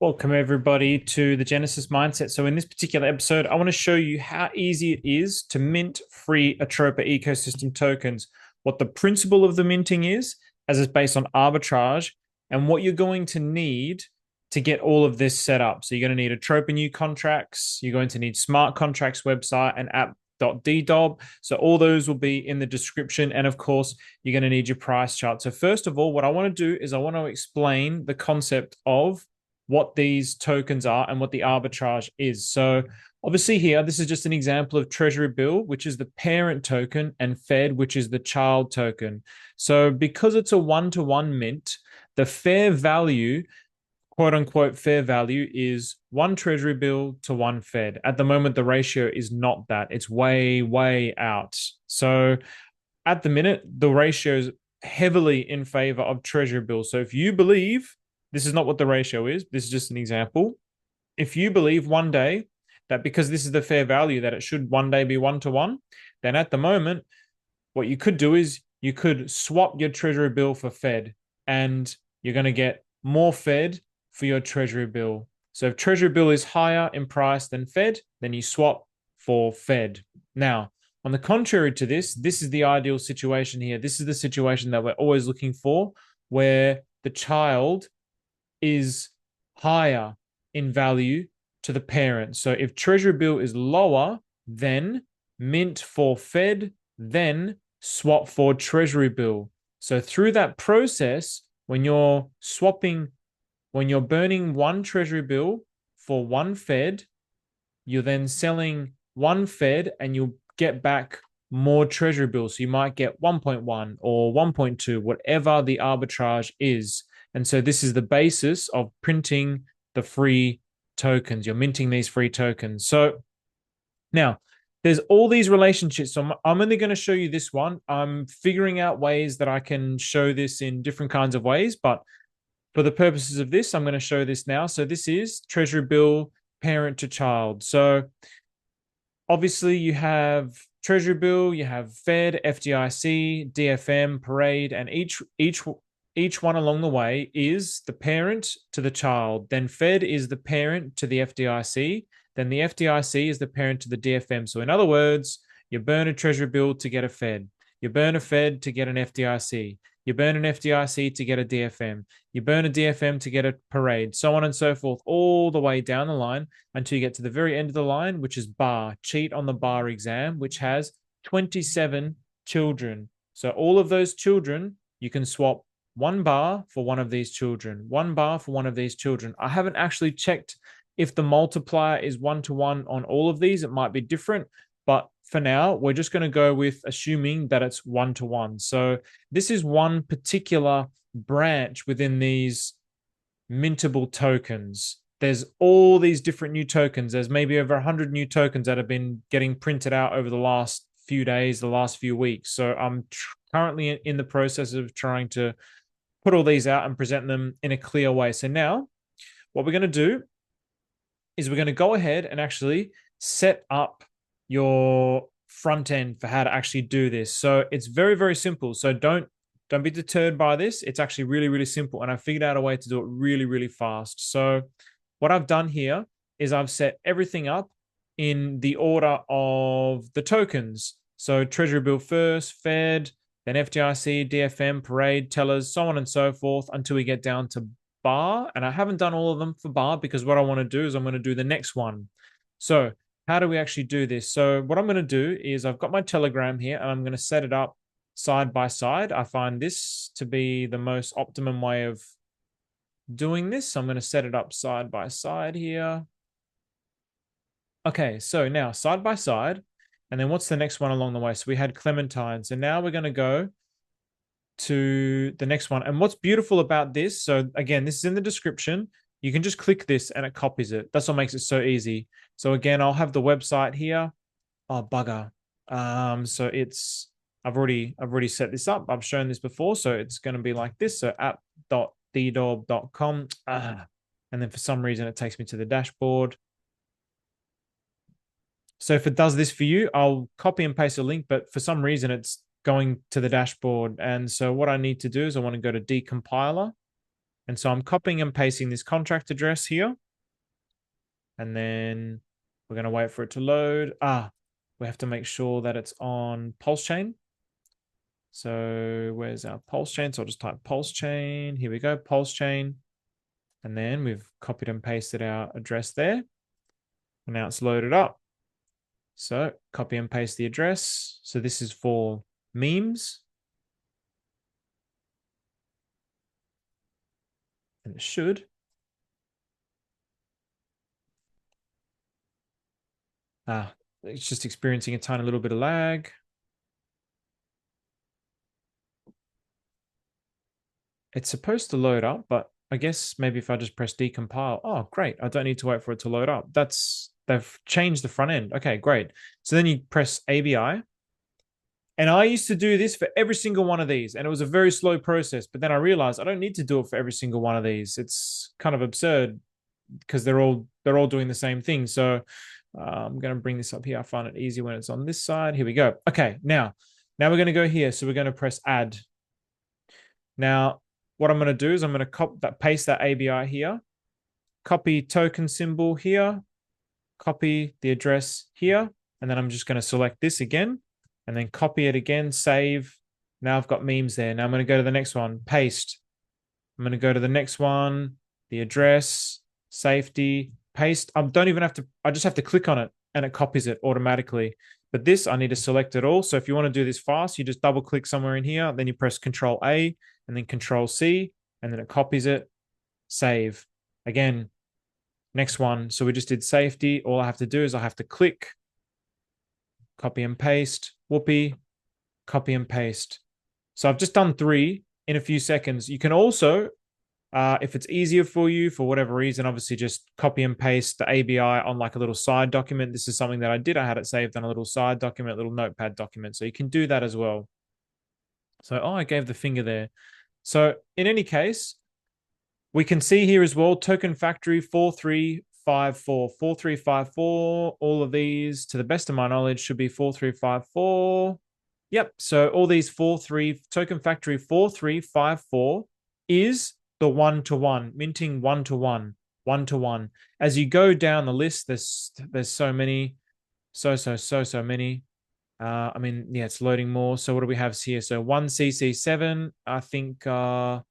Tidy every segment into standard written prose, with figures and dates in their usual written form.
Welcome, everybody, to the Genesis Mindset. So, in this particular episode, I want to show you how easy it is to mint free Atropa ecosystem tokens, what the principle of the minting is, as it's based on arbitrage, and what you're going to need to get all of this set up. So, you're going to need Atropa new contracts, you're going to need smart contracts website and app.ddob. So, all those will be in the description. And of course, you're going to need your price chart. So, first of all, what I want to do is I want to explain the concept of what these tokens are and what the arbitrage is. So obviously here, this is just an example of Treasury Bill, which is the parent token, and Fed, which is the child token. So because it's a one-to-one mint, the fair value, quote unquote fair value, is one Treasury Bill to one Fed. At the moment, the ratio is not that. It's way, way out. So at the minute, the ratio is heavily in favor of Treasury bills. So if you believe this is not what the ratio is, this is just an example. If you believe one day that because this is the fair value that it should one day be one to one, then at the moment, what you could do is you could swap your Treasury bill for Fed, and you're going to get more Fed for your Treasury bill. So if Treasury bill is higher in price than Fed, then you swap for Fed. Now, on the contrary to this is the ideal situation here. This is the situation that we're always looking for, where the child is higher in value to the parent. So if Treasury bill is lower, then mint for Fed, then swap for Treasury bill. So through that process, when you're swapping, when you're burning one Treasury bill for one Fed, you're then selling one Fed and you'll get back more Treasury bills. So you might get 1.1 or 1.2, whatever the arbitrage is. And so this is the basis of printing the free tokens. You're minting these free tokens. So now there's all these relationships. So I'm only going to show you this one. I'm figuring out ways that I can show this in different kinds of ways, but for the purposes of this, I'm going to show this now. So this is Treasury bill parent to child. So obviously you have Treasury bill, you have Fed, FDIC, DFM, Parade, and each one along the way is the parent to the child. Then Fed is the parent to the FDIC. Then the FDIC is the parent to the DFM. So in other words, you burn a Treasury bill to get a Fed. You burn a Fed to get an FDIC. You burn an FDIC to get a DFM. You burn a DFM to get a Parade, so on and so forth, all the way down the line until you get to the very end of the line, which is bar, cheat on the bar exam, which has 27 children. So all of those children, you can swap one bar for one of these children, one bar for one of these children. I haven't actually checked if the multiplier is one to one on all of these. It might be different, but for now, we're just going to go with assuming that it's one to one. So this is one particular branch within these mintable tokens. There's all these different new tokens. There's maybe over 100 new tokens that have been getting printed out over the last few days, the last few weeks. So I'm currently in the process of trying to put all these out and present them in a clear way. So now what we're going to do is we're going to go ahead and actually set up your front end for how to actually do this. So it's very, very simple. So don't be deterred by this. It's actually really, really simple. And I figured out a way to do it really, really fast. So what I've done here is I've set everything up in the order of the tokens. So Treasury bill first, Fed, then FDIC, DFM, Parade, Tellers, so on and so forth until we get down to bar. And I haven't done all of them for bar because what I want to do is I'm going to do the next one. So how do we actually do this? So what I'm going to do is I've got my Telegram here and I'm going to set it up side by side. I find this to be the most optimum way of doing this. So I'm going to set it up side by side here. Okay, so now side by side. And then what's the next one along the way? So we had Clementine. So now we're going to go to the next one. And what's beautiful about this, so again, this is in the description. You can just click this and it copies it. That's what makes it so easy. So again, I'll have the website here. Oh, bugger. So it's, I've already set this up. I've shown this before. So it's going to be like this. So app.ddob.com. And then for some reason, it takes me to the dashboard. So if it does this for you, I'll copy and paste a link, but for some reason it's going to the dashboard. And so what I need to do is I want to go to decompiler And so I'm copying and pasting this contract address here. And then we're going to wait for it to load. We have to make sure that it's on pulse chain. So where's our pulse chain? So I'll just type pulse chain. Here we go, pulse chain. And then we've copied and pasted our address there. And now it's loaded up. So copy and paste the address. So this is for memes. And it should. It's just experiencing a tiny little bit of lag. It's supposed to load up, but I guess maybe if I just press decompile, oh, great. I don't need to wait for it to load up. They've changed the front end. Okay, great. So then you press ABI. And I used to do this for every single one of these, and it was a very slow process. But then I realized I don't need to do it for every single one of these. It's kind of absurd because they're all doing the same thing. So I'm going to bring this up here. I find it easier when it's on this side. Here we go. Okay, now we're going to go here. So we're going to press add. Now, what I'm going to do is I'm going to paste that ABI here, copy token symbol here, copy the address here, and then I'm just going to select this again, and then copy it again, save. Now I've got memes there. Now I'm going to go to the next one, paste. I'm going to go to the next one, the address, safety, paste. I just have to click on it and it copies it automatically. But this, I need to select it all. So if you want to do this fast, you just double click somewhere in here, then you press Control A and then Control C, and then it copies it, save. Again, next one. So we just did safety. All I have to do is I have to click, copy and paste, whoopee, copy and paste. So I've just done 3 in a few seconds. You can also, if it's easier for you, for whatever reason, obviously just copy and paste the ABI on like a little side document. This is something that I did. I had it saved on a little side document, a little notepad document. So you can do that as well. So, I gave the finger there. So in any case, we can see here as well, token factory 4354, 4354. All of these, to the best of my knowledge, should be 4354. Yep. So all these token factory 4354 is the one-to-one, minting one-to-one, one-to-one. As you go down the list, there's so many, so many. I mean, yeah, it's loading more. So what do we have here? So 1CC7, I think, yeah,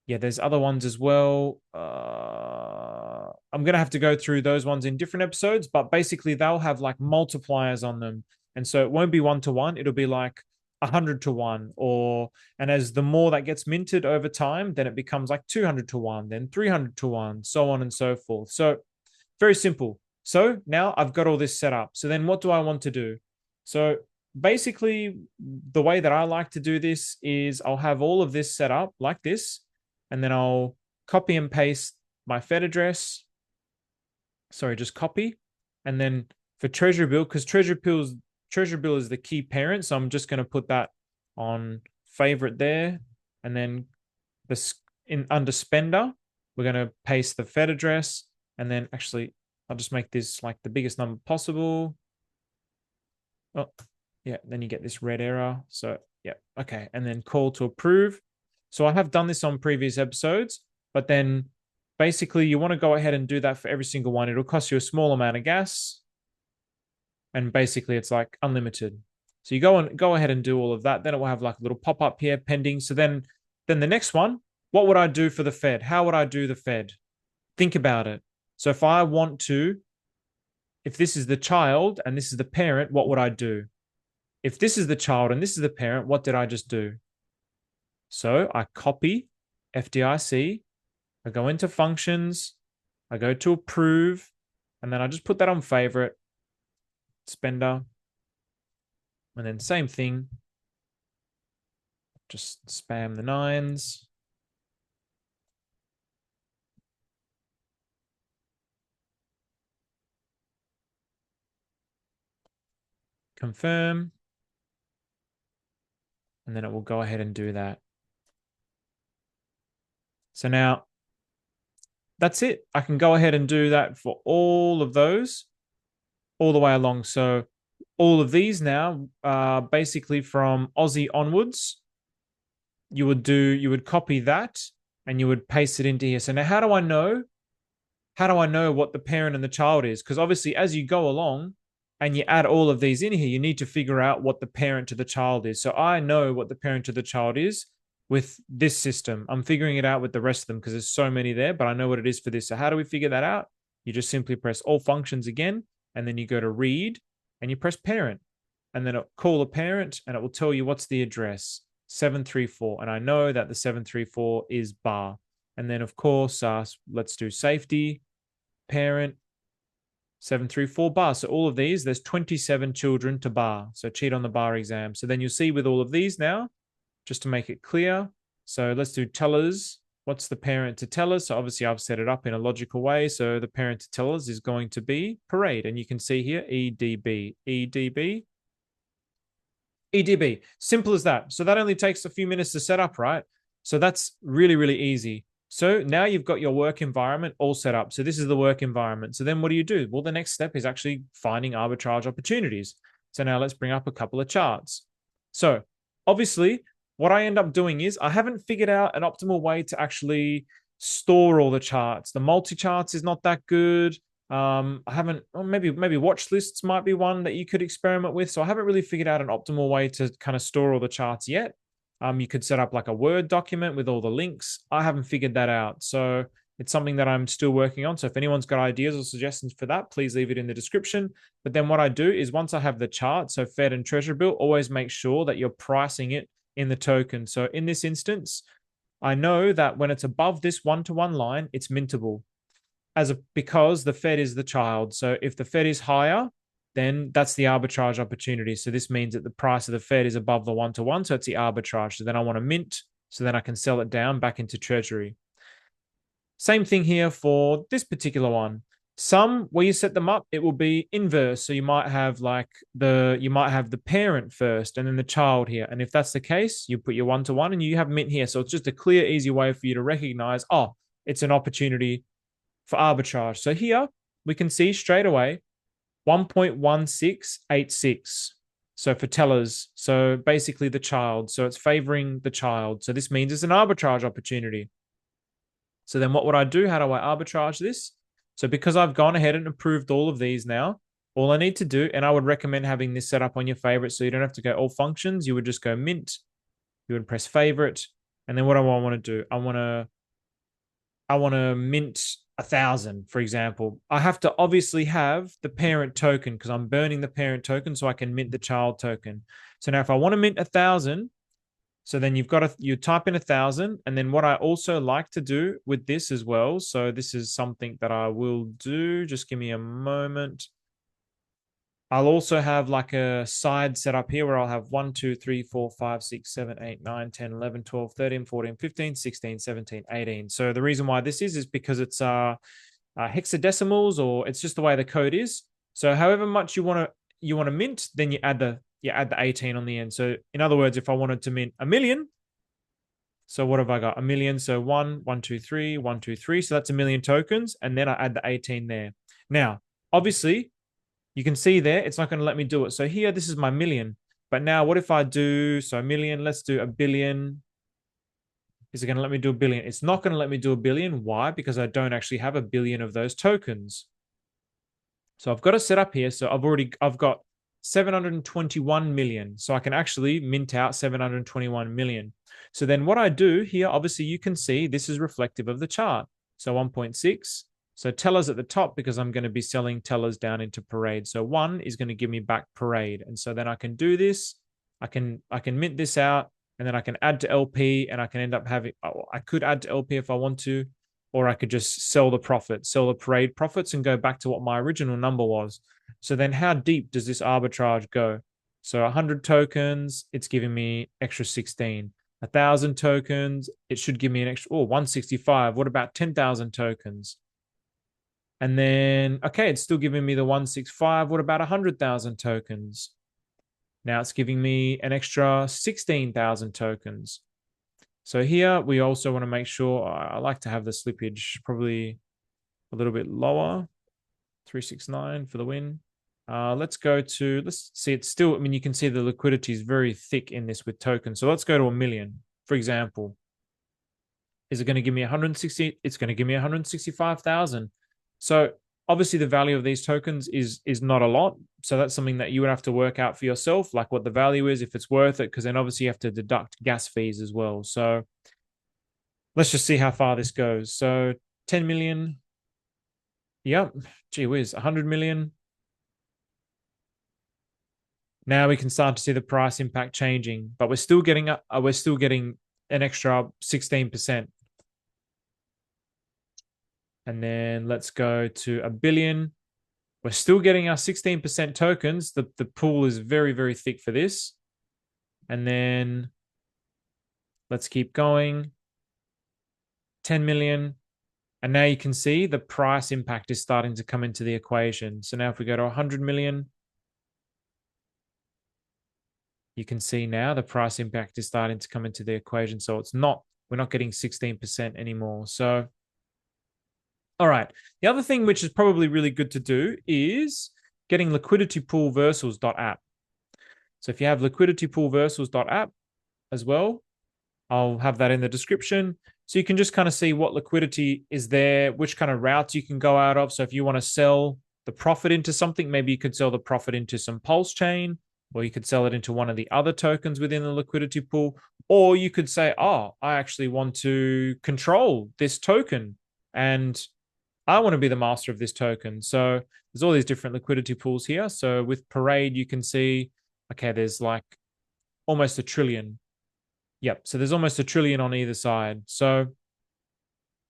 there's other ones as well. I'm going to have to go through those ones in different episodes, but basically they'll have like multipliers on them. And so it won't be one-to-one. It'll be like 100-to-1, and as the more that gets minted over time, then it becomes like 200-to-1, then 300-to-1, so on and so forth. So very simple. So now I've got all this set up. So then what do I want to do? So basically the way that I like to do this is I'll have all of this set up like this, and then I'll copy and paste my Fed address. Sorry, just copy. And then for Treasury Bill, because Treasury Bill is the key parent, so I'm just going to put that on favorite there. And then under spender, we're going to paste the Fed address. And then actually, I'll just make this like the biggest number possible. Oh, yeah, then you get this red error. So, yeah, okay. And then call to approve. So I have done this on previous episodes, but then basically you want to go ahead and do that for every single one. It'll cost you a small amount of gas. And basically it's like unlimited. So you go ahead and do all of that. Then it will have like a little pop-up here pending. So then the next one, what would I do for the Fed? How would I do the Fed? Think about it. So if this is the child and this is the parent, what would I do? If this is the child and this is the parent, what did I just do? So I copy FDIC, I go into functions, I go to approve, and then I just put that on favorite, spender, and then same thing, just spam the 9s. Confirm. And then it will go ahead and do that. So now that's it. I can go ahead and do that for all of those all the way along. So all of these now, basically from Aussie onwards, you would copy that and you would paste it into here. So now how do I know? How do I know what the parent and the child is? Because obviously, as you go along and you add all of these in here, you need to figure out what the parent to the child is. So I know what the parent to the child is with this system. I'm figuring it out with the rest of them because there's so many there, but I know what it is for this. So how do we figure that out? You just simply press all functions again, and then you go to read and you press parent, and then it'll call a parent and it will tell you what's the address, 734. And I know that the 734 is bar. And then, of course, let's do safety, parent, 734 bar. So all of these, there's 27 children to bar. So cheat on the bar exam. So then you'll see with all of these now, just to make it clear. So let's do tellers. What's the parent to tellers? So obviously I've set it up in a logical way. So the parent to tellers is going to be parade. And you can see here, EDB, EDB, EDB. Simple as that. So that only takes a few minutes to set up, right? So that's really, really easy. So now you've got your work environment all set up. So this is the work environment. So then what do? Well, the next step is actually finding arbitrage opportunities. So now let's bring up a couple of charts. So obviously, what I end up doing is I haven't figured out an optimal way to actually store all the charts. The multi-charts is not that good. I haven't, or maybe watch lists might be one that you could experiment with. So I haven't really figured out an optimal way to kind of store all the charts yet. You could set up like a Word document with all the links. I haven't figured that out. So it's something that I'm still working on. So if anyone's got ideas or suggestions for that, please leave it in the description. But then what I do is once I have the chart, so Fed and Treasury bill, always make sure that you're pricing it in the token. So in this instance, I know that when it's above this one-to-one line, it's mintable because the Fed is the child. So if the Fed is higher, then that's the arbitrage opportunity. So this means that the price of the Fed is above the one-to-one, so it's the arbitrage. So then I want to mint, so then I can sell it down back into Treasury. Same thing here for this particular one. Some where you set them up, it will be inverse. So you might have the parent first and then the child here. And if that's the case, you put your one-to-one and you have mint here. So it's just a clear, easy way for you to recognize, oh, it's an opportunity for arbitrage. So here we can see straight away 1.1686. So for tellers, so basically the child. So it's favoring the child. So this means it's an arbitrage opportunity. So then what would I do? How do I arbitrage this? So because I've gone ahead and approved all of these now, all I need to do, and I would recommend having this set up on your favorite so you don't have to go all functions. You would just go mint. You would press favorite. And then what do I want to do? I want to mint 1,000, for example. I have to obviously have the parent token because I'm burning the parent token so I can mint the child token. So now if I want to mint 1,000, so then you type in 1,000. And then what I also like to do with this as well. So this is something that I will do. Just give me a moment. I'll also have like a side set up here where I'll have 1, 2, 3, 4, 5, 6, 7, 8, 9, 10, 11, 12, 13, 14, 15, 16, 17, 18. So the reason why this is because it's hexadecimals, or it's just the way the code is. So however much you want to mint, then you add the 18 on the end. So in other words, if I wanted to mint 1,000,000, so what have I got? 1,000,000. So 1, 1, 2, 3, 1, 2, 3. So that's 1,000,000 tokens. And then I add the 18 there. Now, obviously, you can see there, it's not going to let me do it. So here, this is my million. But now what if I do, so a million, let's do a billion. Is it going to let me do a billion? It's not going to let me do a billion. Why? Because I don't actually have a billion of those tokens. So I've got to set up here. So I've got 721 million. So I can actually mint out 721 million. So then what I do here, obviously you can see this is reflective of the chart. So 1.6. So tellers at the top because I'm going to be selling tellers down into parade. So 1 is going to give me back parade. And so then I can do this. I can mint this out, and then I can add to LP, and I can end up having, I could add to LP if I want to, or I could just sell the parade profits and go back to what my original number was. So then how deep does this arbitrage go? So 100 tokens, it's giving me extra 16. 1,000 tokens, it should give me an extra, 165. What about 10,000 tokens? And then, okay, it's still giving me the 165. What about 100,000 tokens? Now it's giving me an extra 16,000 tokens. So here we also want to make sure, I like to have the slippage probably a little bit lower, 369 for the win. Let's see, it's still, I mean, you can see the liquidity is very thick in this with tokens. So let's go to 1,000,000, for example. Is it going to give me 160? It's going to give me 165,000. So obviously the value of these tokens is not a lot. So that's something that you would have to work out for yourself, like what the value is, if it's worth it, because then obviously you have to deduct gas fees as well. So let's just see how far this goes. So 10 million. Yep. Gee whiz, 100 million. Now we can start to see the price impact changing, but we're still getting an extra 16%. And then let's go to a billion. We're still getting our 16% tokens. The pool is very, very thick for this. And then let's keep going. 10 million. And now you can see the price impact is starting to come into the equation. So now if we go to 100 million, you can see now the price impact is starting to come into the equation. So we're not getting 16% anymore. So, all right. The other thing which is probably really good to do is getting liquidity pool versals.app. So if you have liquidity pool versals.app as well, I'll have that in the description. So you can just kind of see what liquidity is there, which kind of routes you can go out of. So if you want to sell the profit into something, maybe you could sell the profit into some Pulse chain, or you could sell it into one of the other tokens within the liquidity pool. Or you could say, oh, I actually want to control this token and I want to be the master of this token. So there's all these different liquidity pools here. So with Parade, you can see, okay, there's like almost 1 trillion. Yep. So there's almost 1 trillion on either side. So,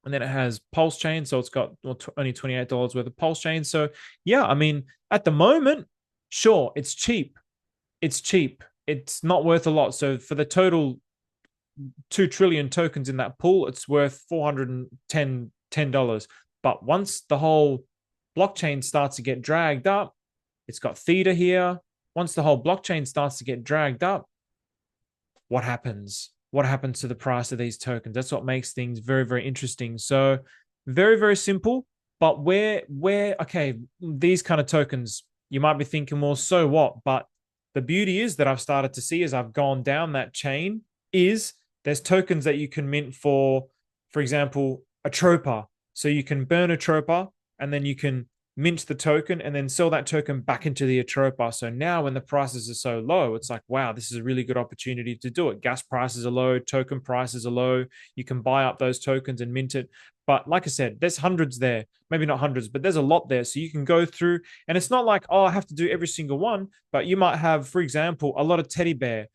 and then it has Pulse chain. So it's got only $28 worth of Pulse chain. So yeah, I mean, at the moment, sure, it's cheap. It's cheap. It's not worth a lot. So for the total 2 trillion tokens in that pool, it's worth $410. But once the whole blockchain starts to get dragged up, it's got theta here. Once the whole blockchain starts to get dragged up, what happens? What happens to the price of these tokens? That's what makes things very, very interesting. So very, very simple. But okay, these kind of tokens, you might be thinking, well, so what? But the beauty is that I've started to see as I've gone down that chain is there's tokens that you can mint for example, Atropa. So you can burn Atropa and then you can mint the token and then sell that token back into the Atropa. So now when the prices are so low, it's like, wow, this is a really good opportunity to do it. Gas prices are low, token prices are low. You can buy up those tokens and mint it. But like I said, there's hundreds there, maybe not hundreds, but there's a lot there. So you can go through and it's not like, oh, I have to do every single one, but you might have, for example, a lot of teddy bear.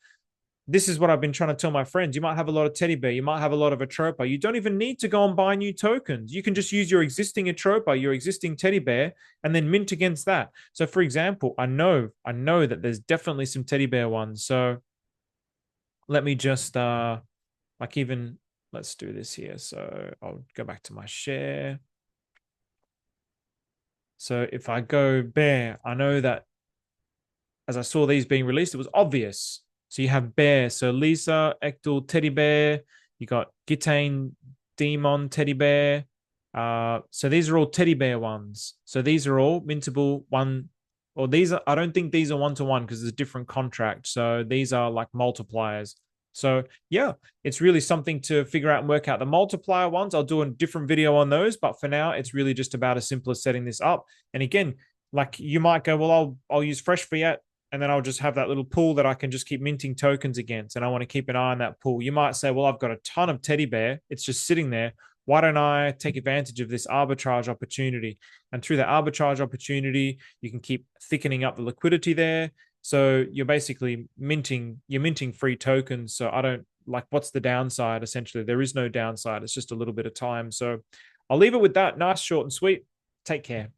This is what I've been trying to tell my friends. You might have a lot of teddy bear. You might have a lot of Atropa. You don't even need to go and buy new tokens. You can just use your existing Atropa, your existing teddy bear, and then mint against that. So for example, I know that there's definitely some teddy bear ones. So let me just let's do this here. So I'll go back to my share. So if I go bear, I know that as I saw these being released, it was obvious. So you have bear. So Lisa, Ectal, teddy bear. You got Gitane, Demon, teddy bear. So these are all teddy bear ones. So these are all mintable one, or these are, I don't think these are one-to-one because there's a different contract. So these are like multipliers. So yeah, it's really something to figure out and work out. The multiplier ones, I'll do a different video on those. But for now, it's really just about as simple as setting this up. And again, like you might go, well, I'll use fresh fiat and then I'll just have that little pool that I can just keep minting tokens against. And I want to keep an eye on that pool. You might say, well, I've got a ton of teddy bear. It's just sitting there. Why don't I take advantage of this arbitrage opportunity? And through the arbitrage opportunity, you can keep thickening up the liquidity there. So you're basically minting free tokens. So I don't like, what's the downside? Essentially, there is no downside. It's just a little bit of time. So I'll leave it with that. Nice, short and sweet. Take care.